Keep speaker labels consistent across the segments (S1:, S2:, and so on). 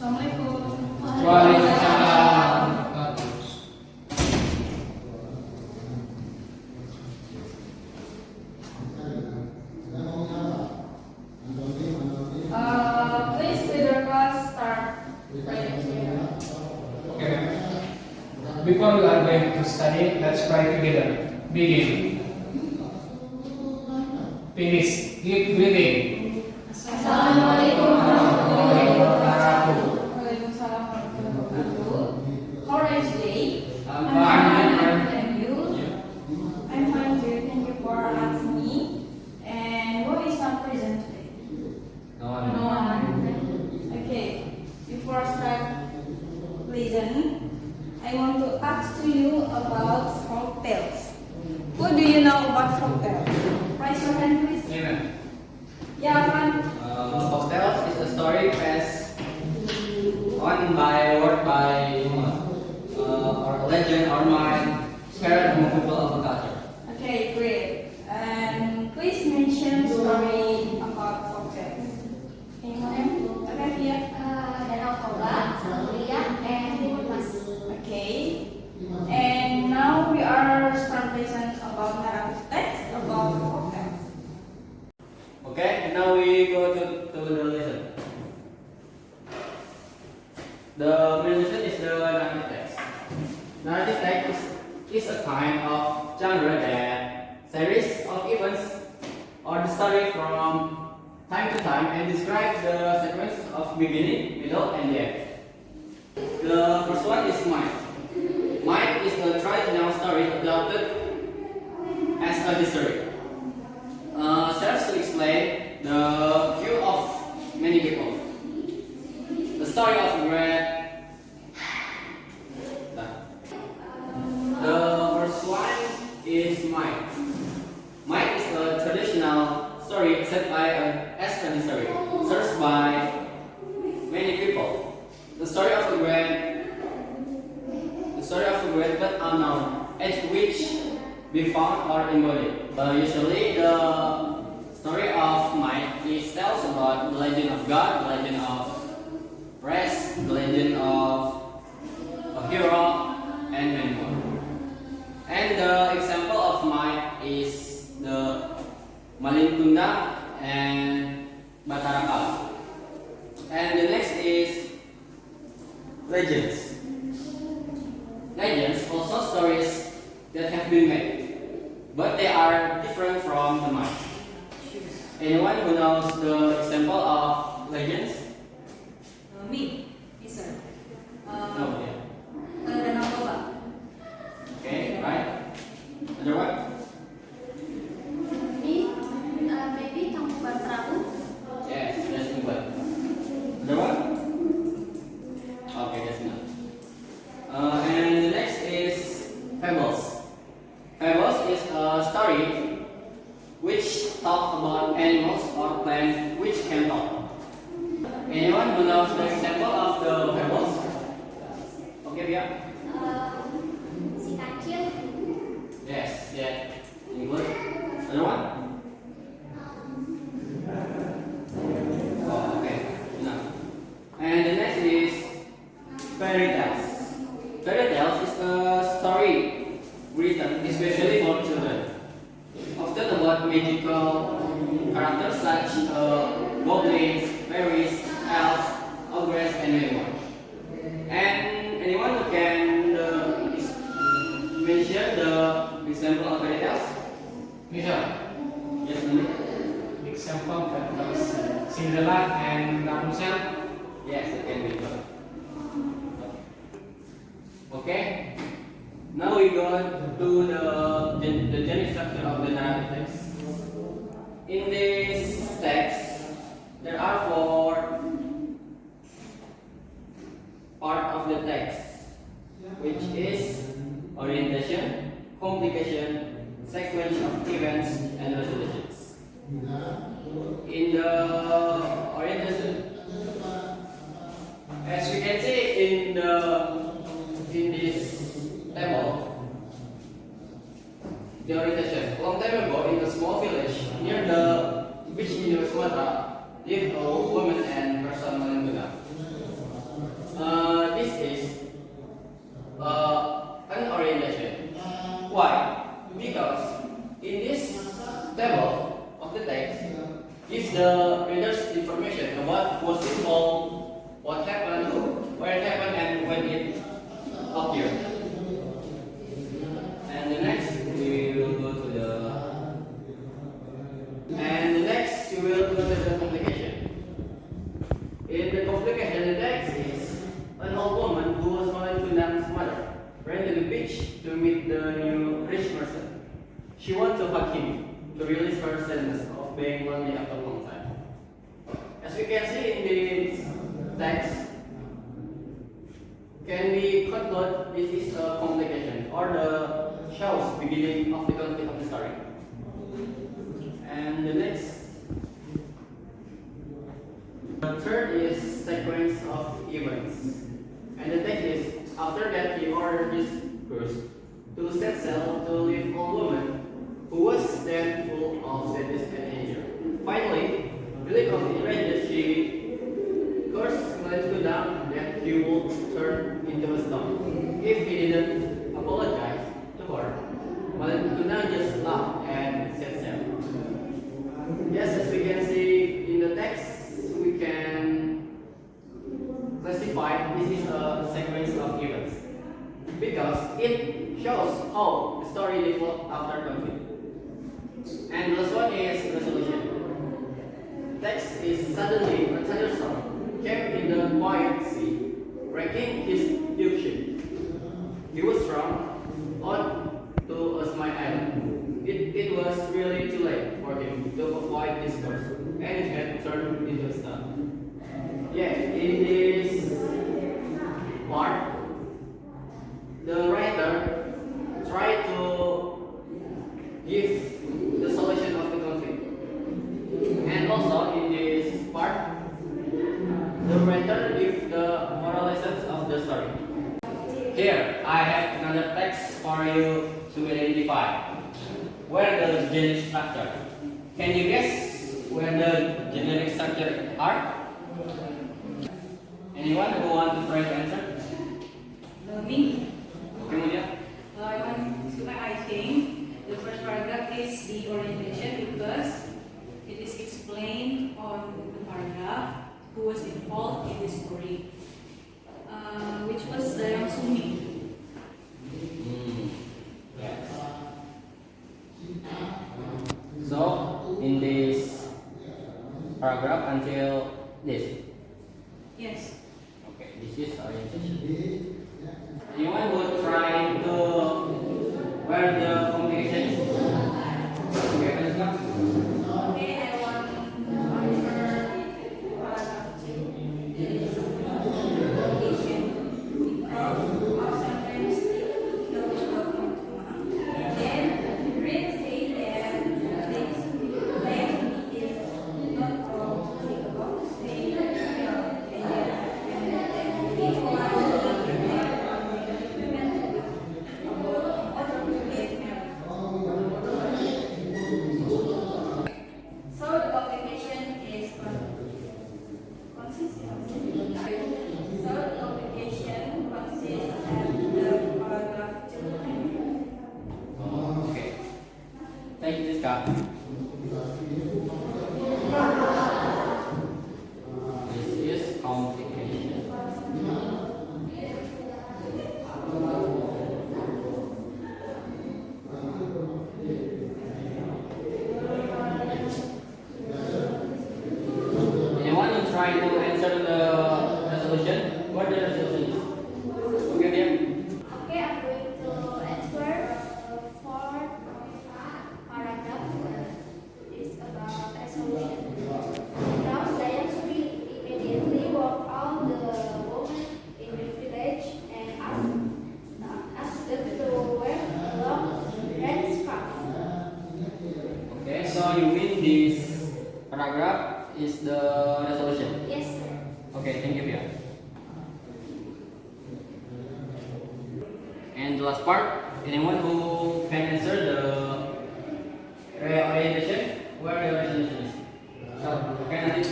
S1: Assalamualaikum.
S2: Waalaikumsalam.
S1: Please with your class start right here.
S2: Okay. Before we are going to study, let's pray together. Begin. Finish. Keep breathing.
S1: Assalamualaikum warahmatullahi wabarakatuh. Waalaikumsalam warahmatullahi wabarakatuh. How are you today?
S2: I'm
S1: fine. And you? I'm fine too. Thank you for asking me. And who is not present today?
S2: No
S1: No one. Okay. Before start, listen. I want to ask to you about folk tales. Who do you know about folk tales? Raise your hand, please.
S2: Amen.
S1: Yeah, Alfan.
S3: Folk tales is a story passed on by word by or a legend or myth shared among people of a culture.
S1: Okay, great. And please mention story about folk tales. Anyone? Okay, Fia.
S4: Danau Toba, Sankuria, and Timur Mas.
S1: Okay. And now we are start lesson about narrative text about folk tales.
S3: Okay, and now we go to the lesson. The main lesson is the narrative text. Narrative text is a kind of genre that series of events or the story from time to time and describe the sequence of beginning, middle, and the end. The first one is myth. Myth is a traditional story adopted as a history. Serves to explain the view of many people. The story of the first one is myth. Myth is a traditional story set by as a history, served by many people. The story of a great but unknown age which be found or embodied. Usually the story of myth is tells about the legend of God, the legend of race, the legend of a hero, and many more. And the example of myth is the Malin Kundang and Batara Kala. And the next is legends. Legends also stories that have been made, but they are different from the myth. Anyone who knows the example of legends?
S4: Me, yes sir.
S3: No, yeah.
S4: Danau Toba.
S3: Okay, right. Another one?
S4: Maybe Tangkuban Perahu.
S3: Yes, that's the one. Another one? Okay, that's enough. And the next is fables. Fables is a story which talk about animals or plants which can talk. Anyone who knows the example of the fables? Okay, Bia?
S4: Si Kancil.
S3: Yes, yeah. Any good? Another one? Oh, okay. Enough. And the next is fairy tales. Fairy tales is a story written especially for children, often about magical characters such goblins, fairies, elves, ogres, and many more. And anyone who can mention the example of fairy tales?
S2: Michelle.
S3: Yes, Lily?
S2: Example of Cinderella and Rapunzel.
S3: Yes, it can be good. Okay. Now we go to the general structure of the narrative text. In this text, there are 4 parts of the text, which is orientation, complication, sequence of events, and resolutions. In the orientation, as we can see in this table, the orientation. Long time ago, in a small village near the beach in Sumatra, lived a woman and person named Gunawan. about what's involved, what happened, where it happened, and when it appeared. And the next we will go to the complication. In the complication, the text is an old woman who was going to Nam's mother ran to the beach to meet the new rich person. She wanted to hug him to release her sadness of being lonely after a long time. As we can see in this text, can we conclude this is a complication or the show's beginning of the conflict of the story? And the third is sequence of events. And the text is, after that he ordered this ghost to set sail to leave old woman who was then full of sadness and anger. Finally, feeling of enraged, she cursed Gunawan that he would turn into a stone if he didn't apologize to her. But Gunawan just laughed and set sail. Yes, as we can see in the text, we can classify this is a sequence of events because it shows how the story developed after conflict. And the last one is resolution. Text is suddenly a thunderstorm came in the quiet sea, breaking his illusion. He was thrown on to a small island. It was really too late for him to avoid this course, and it had turned into a stone. Yeah, in this part, the writer tried to give the solution of the conflict. And also in this part, the writer gives the moral lessons of the story. Here, I have another text for you to identify. Where the generic structure? Can you guess where the generic structure are? Anyone who want to try to answer?
S1: Me?
S3: Kemudian?
S1: I think the first paragraph is the orientation because it is explained on the paragraph who was involved in the story, which was the Sumi.
S3: Yes. So, in this paragraph until this.
S1: Yes.
S3: Okay, this is orientation. Anyone would try to where the communication is? Okay, let's go.
S1: Okay, I want to answer paragraph 2 is communication because sometimes kill the document. Then read say that this is not all think about say and then we want to so the complication is consists of the complication consists of the paragraph 2.
S3: Okay. Thank you, Jiska. This is complication. Anyone who try to answer the resolution? What the resolution is? Okay, dear.
S4: Okay, I'm going to answer for paragraph is about resolution. Now, Dayasuri immediately walked out the woman in the village and asked them to wear a long red scarf.
S3: Okay, so you mean this paragraph is the resolution?
S4: Yes, sir.
S3: Okay, thank you, Pia. And the last part, anyone who can answer the orientation? Where the orientation is? So, okay, Nanti.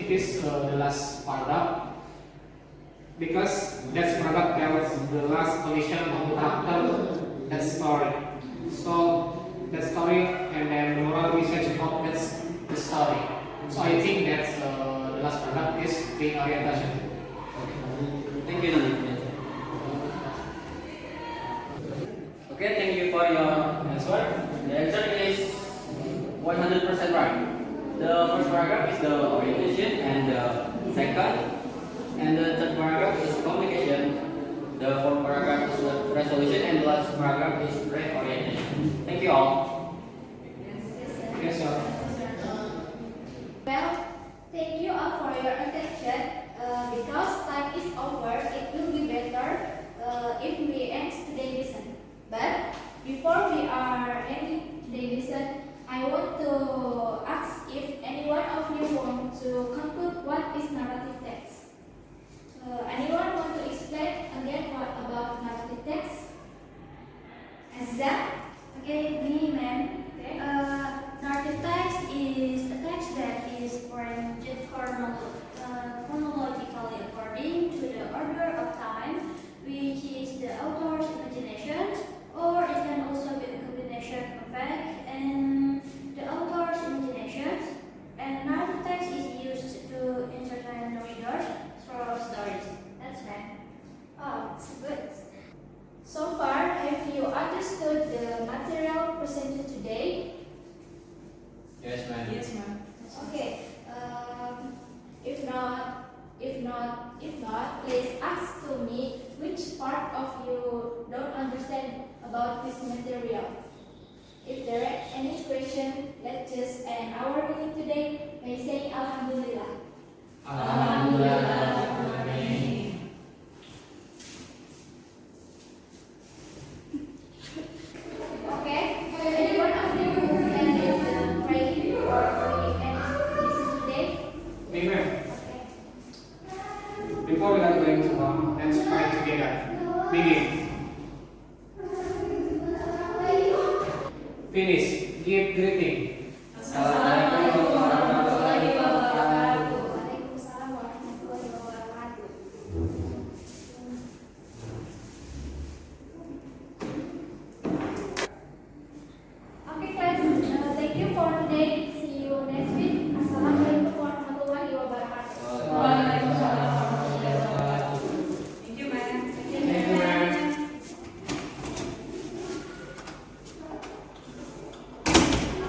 S2: It is the last paragraph because that paragraph tells the last position of the character, that story. So that story and then the moral message of that the story. So I think that's the last product is reorientation.
S3: Thank you, Nani. Okay, thank you for your answer. The answer is 100% right. The first paragraph is the orientation, and the second and the third paragraph is communication. The fourth paragraph is the resolution, and the last paragraph is reorientation. Thank you all.
S2: Yes, sir.
S4: Well, thank you all for your attention.